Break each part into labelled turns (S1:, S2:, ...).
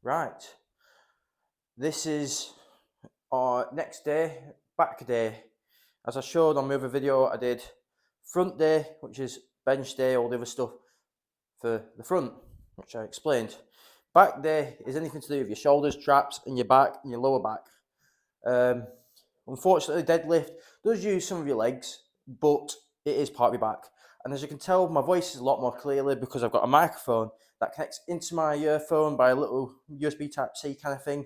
S1: Right, this is our next day, back day. As I showed on my other video, I did front day, which is bench day, all the other stuff for the front, which I explained. Back day is anything to do with your shoulders, traps, and your back and your lower back. Unfortunately, deadlift does use some of your legs, but it is part of your back. And as you can tell, my voice is a lot more clearly because I've got a microphone that connects into my earphone by a little USB Type-C kind of thing.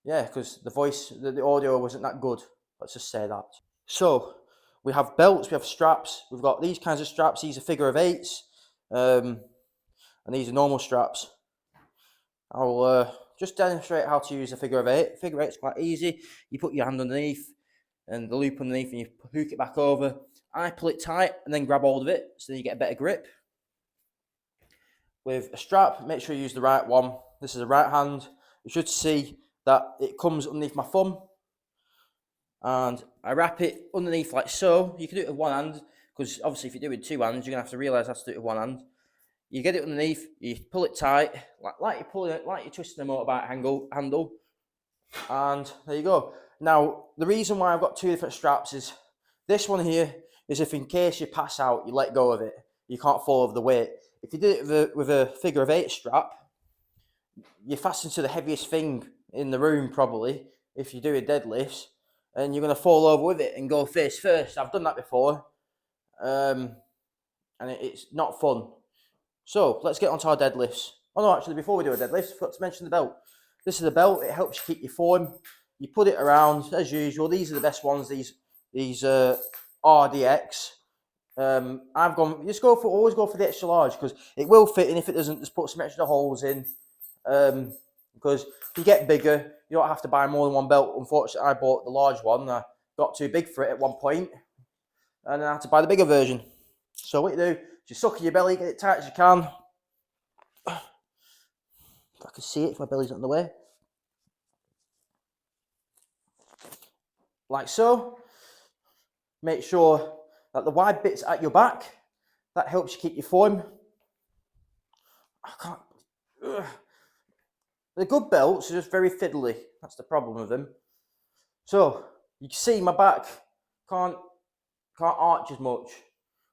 S1: Yeah, because the audio wasn't that good. Let's just say that. So we have belts, we have straps. We've got these kinds of straps. These are figure of eights, and these are normal straps. I'll just demonstrate how to use a figure of eight. Figure eight's quite easy. You put your hand underneath and the loop underneath, and you hook it back over. I pull it tight and then grab hold of it, so then you get a better grip. With a strap, make sure you use the right one. This is a right hand. You should see that it comes underneath my thumb, and I wrap it underneath like so. You can do it with one hand, because obviously if you do it with two hands, you're gonna have to realize how to do it with one hand. You get it underneath, you pull it tight, like you're pulling it, like you're twisting a motorbike handle, and there you go. Now, the reason why I've got two different straps is this one here is if in case you pass out, you let go of it, you can't fall over the weight. If you did it with a figure of eight strap, you're fastened to the heaviest thing in the room probably if you do a deadlifts, and you're going to fall over with it and go face first. I've done that before, and it's not fun. So let's get onto our deadlifts. Oh no, actually, before we do a deadlift, I forgot to mention the belt. This is a belt. It helps you keep your form. You put it around as usual. These are the best ones. These RDX. I've gone. Always go for the extra large because it will fit, and if it doesn't, just put some extra holes in. Because if you get bigger, you don't have to buy more than one belt. Unfortunately, I bought the large one. I got too big for it at one point, and I had to buy the bigger version. So what you do is you suck in your belly, get it tight as you can. If I can see it, if my belly's not in the way. Like so. Make sure that the wide bit's at your back. That helps you keep your form. I can't. The good belts are just very fiddly. That's the problem with them. So you can see my back can't arch as much.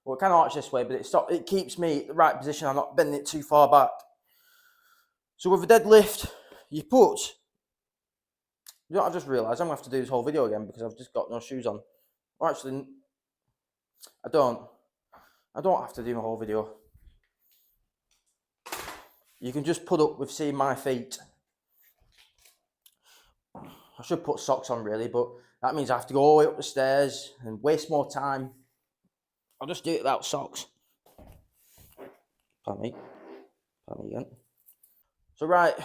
S1: Well, it can arch this way, but it keeps me at the right position. I'm not bending it too far back. So with a deadlift, you know, I've just realised I'm going to have to do this whole video again because I've just got no shoes on. Or actually, I don't have to do my whole video. You can just put up with seeing my feet. I should put socks on really, but that means I have to go all the way up the stairs and waste more time. I'll just do it without socks. Pardon me again. So right,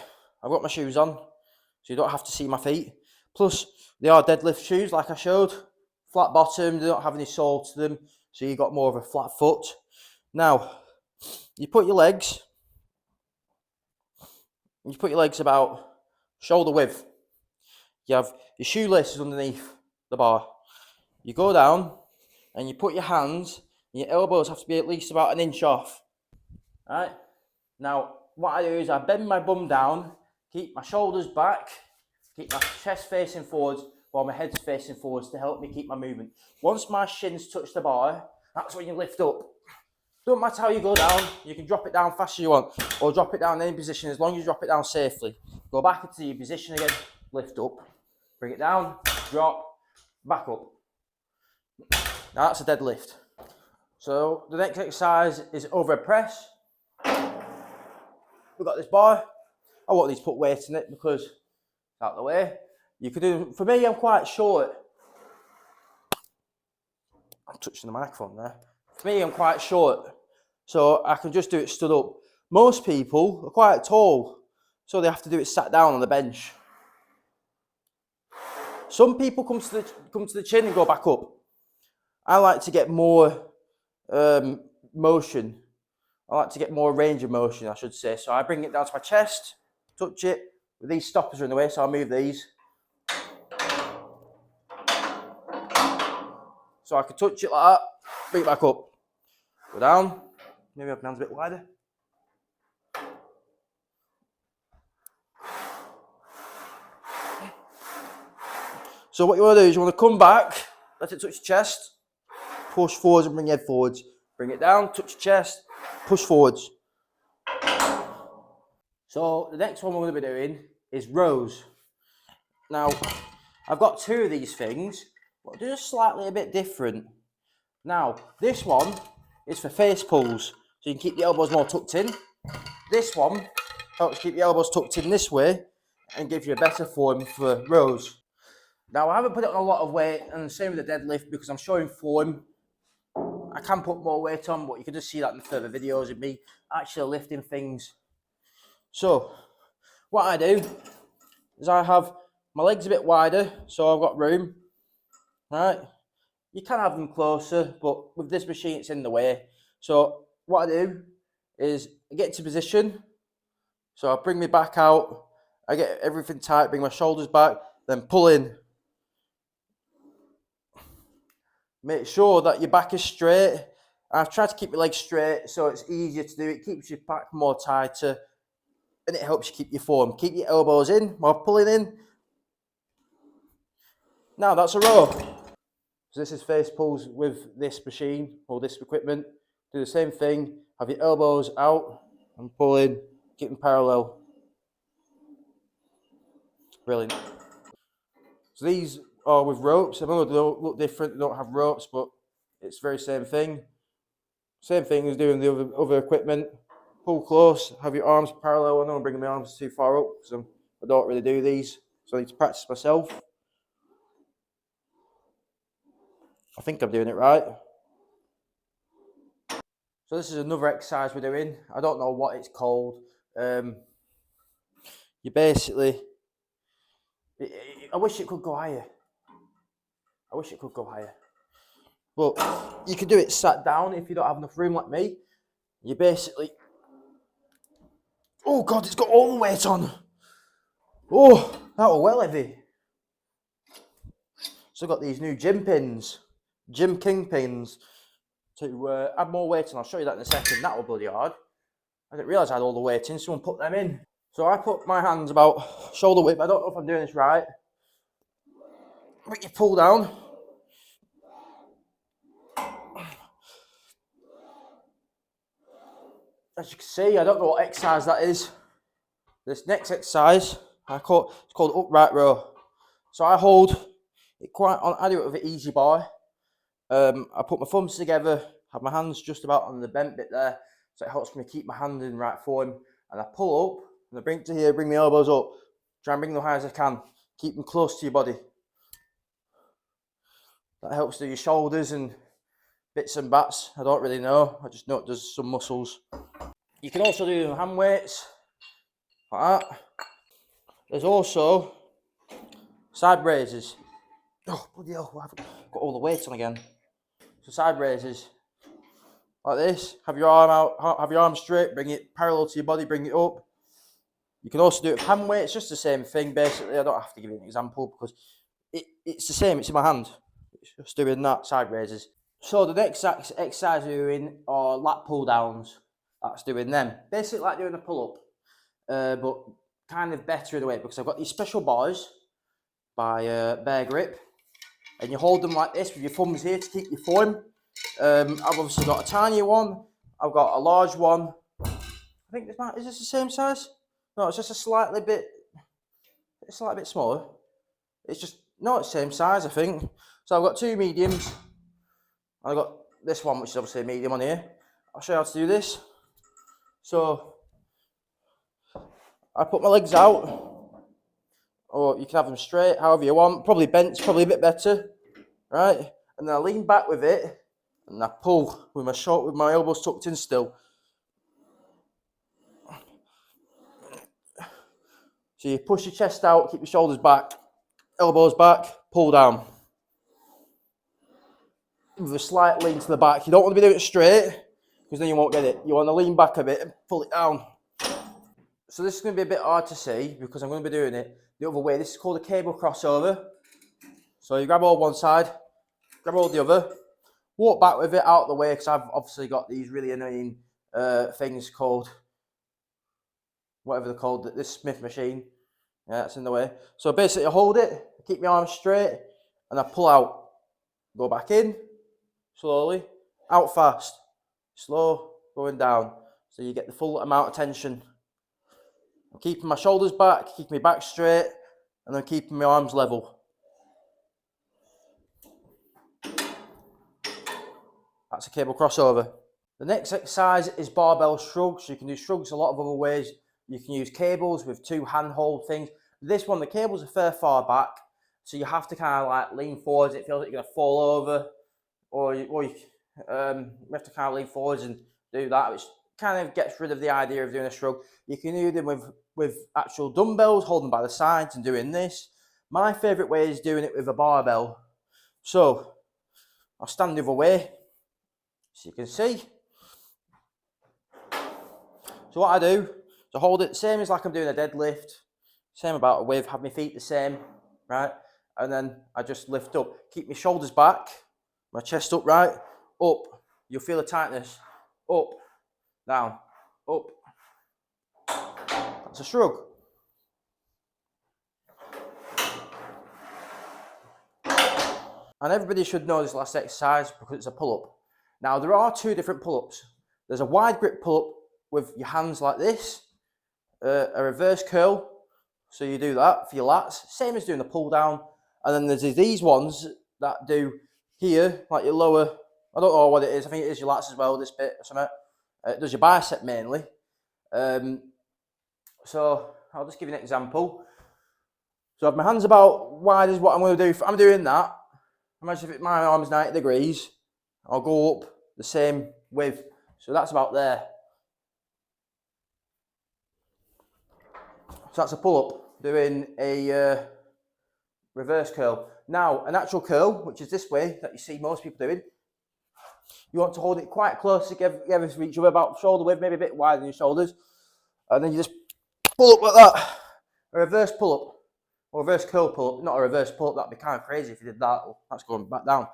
S1: I've got my shoes on, so you don't have to see my feet. Plus, they are deadlift shoes, like I showed. Flat bottom, they don't have any sole to them, so you got more of a flat foot. Now, you put your legs about shoulder width. You have your shoelaces underneath the bar. You go down and you put your hands, and your elbows have to be at least about an inch off. All right? Now, what I do is I bend my bum down, keep my shoulders back, keep my chest facing forwards while my head's facing forwards to help me keep my movement. Once my shins touch the bar, that's when you lift up. Don't matter how you go down, you can drop it down fast as you want, or drop it down in any position as long as you drop it down safely. Go back into your position again, lift up, bring it down, drop, back up. Now that's a deadlift. So the next exercise is overhead press. We've got this bar. I won't need to put weight in it because it's out of the way. You could do, for me, I'm quite short. I'm touching the microphone there. For me, I'm quite short, so I can just do it stood up. Most people are quite tall, so they have to do it sat down on the bench. Some people come to the chin and go back up. I like to get more motion. I like to get more range of motion, I should say. So I bring it down to my chest, touch it. These stoppers are in the way, so I'll move these. So I can touch it like that, bring it back up. Go down, maybe have my hands a bit wider. So what you want to do is you want to come back, let it touch your chest, push forwards and bring your head forwards. Bring it down, touch your chest, push forwards. So the next one we're going to be doing is rows. Now, I've got two of these things, but they're just slightly a bit different. Now, this one is for face pulls, so you can keep the elbows more tucked in. This one helps keep the elbows tucked in this way and gives you a better form for rows. Now, I haven't put it on a lot of weight, and the same with the deadlift because I'm showing form. I can put more weight on, but you can just see that in the further videos of me actually lifting things. So, what I do is I have my legs a bit wider, so I've got room, right? You can have them closer, but with this machine, it's in the way. So what I do is I get into position. So I bring my back out, I get everything tight, bring my shoulders back, then pull in. Make sure that your back is straight. I've tried to keep your legs straight so it's easier to do. It keeps your back more tighter and it helps you keep your form. Keep your elbows in while pulling in. Now that's a row. So this is face pulls with this machine or this equipment. Do the same thing. Have your elbows out and pull in. Keep them parallel. Brilliant. So these are with ropes. I know they don't look different. They don't have ropes, but it's very same thing. Same thing as doing the other equipment. Pull close. Have your arms parallel. I know I'm bringing my arms too far up because I don't really do these. So I need to practice myself. I think I'm doing it right. So this is another exercise we're doing. I don't know what it's called. You basically, I wish it could go higher. I wish it could go higher. But you can do it sat down if you don't have enough room like me. You basically, oh God, it's got all the weight on. Oh, that was well heavy. So I've got these new gym pins, Gym King pins, to add more weight on. I'll show you that in a second. That was bloody hard. I didn't realise I had all the weight in. Someone put them in. So I put my hands about shoulder width. I don't know if I'm doing this right. But you pull down. As you can see, I don't know what exercise that is. This next exercise, it's called upright row. So I hold it quite on. I do it with an easy bar. I put my thumbs together, have my hands just about on the bent bit there, so it helps me keep my hand in right form. And I pull up, and I bring it to here, bring my elbows up, try and bring them high as I can. Keep them close to your body. That helps do your shoulders and bits and bats. I don't really know. I just know it does some muscles. You can also do hand weights like that. There's also side raises. Oh bloody hell! I've got all the weight on again. So side raises like this. Have your arm out. Have your arm straight. Bring it parallel to your body. Bring it up. You can also do it with hand weights. Just the same thing basically. I don't have to give you an example because it's the same. It's in my hand. It's just doing that side raises. So the next exercise we're doing are lat pull downs. That's doing them. Basically like doing a pull up, but kind of better in a way because I've got these special bars by Bear Grip, and you hold them like this with your thumbs here to keep your form. I've obviously got a tiny one. I've got a large one. I think is this the same size? No, it's just a slightly bit smaller. It's just no, it's the same size I think. So I've got two mediums. I've got this one, which is obviously a medium on here. I'll show you how to do this. So I put my legs out, or you can have them straight, however you want. Probably bent's probably a bit better, right? And then I lean back with it, and I pull with my elbows tucked in still. So you push your chest out, keep your shoulders back, elbows back, pull down. With a slight lean to the back. You don't want to be doing it straight, because then you won't get it. You want to lean back a bit and pull it down. So this is going to be a bit hard to see, because I'm going to be doing it the other way. This is called a cable crossover. So you grab hold one side, grab hold the other, walk back with it out of the way, because I've obviously got these really annoying things called, whatever they're called, this Smith machine. Yeah, that's in the way. So basically I hold it, keep my arms straight, and I pull out. Go back in, slowly, out fast, slow, going down. So you get the full amount of tension. I'm keeping my shoulders back, keeping my back straight, and then keeping my arms level. That's a cable crossover. The next exercise is barbell shrugs. So you can do shrugs a lot of other ways. You can use cables with 2 handhold things. This one, the cables are fair far back, so you have to kind of like lean forwards. It feels like you're gonna fall over, or you have to kind of lean forwards and do that, which kind of gets rid of the idea of doing a shrug. You can do them with actual dumbbells, holding by the sides and doing this. My favourite way is doing it with a barbell. So I'll stand the other way, so you can see. So what I do is I hold it the same as like I'm doing a deadlift, same about a width, have my feet the same, right? And then I just lift up, keep my shoulders back, my chest upright, up. You'll feel the tightness. Up, down, up. That's a shrug. And everybody should know this last exercise because it's a pull-up. Now there are 2 different pull-ups. There's a wide grip pull-up with your hands like this, a reverse curl. So you do that for your lats, same as doing the pull down. And then there's these ones that do here, like your lower, I don't know what it is, I think it is your lats as well, this bit or something. It does your bicep mainly. So I'll just give you an example. So I have my hands about wide as what I'm going to do. If I'm doing that, imagine if my arm's 90 degrees, I'll go up the same width. So that's about there. So that's a pull-up, doing a reverse curl. Now, an actual curl, which is this way, that you see most people doing, you want to hold it quite close together to each other, about shoulder width, maybe a bit wider than your shoulders. And then you just pull up like that. A reverse pull-up, or reverse curl pull-up, not a reverse pull-up, that'd be kind of crazy if you did that. That's going back down.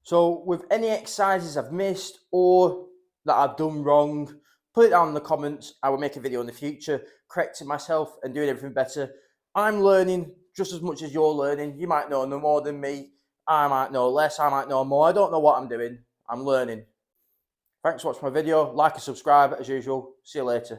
S1: So with any exercises I've missed or that I've done wrong, put it down in the comments. I will make a video in the future correcting myself and doing everything better. I'm learning just as much as you're learning. You might know no more than me. I might know less. I might know more. I don't know what I'm doing. I'm learning. Thanks for watching my video. Like and subscribe as usual. See you later.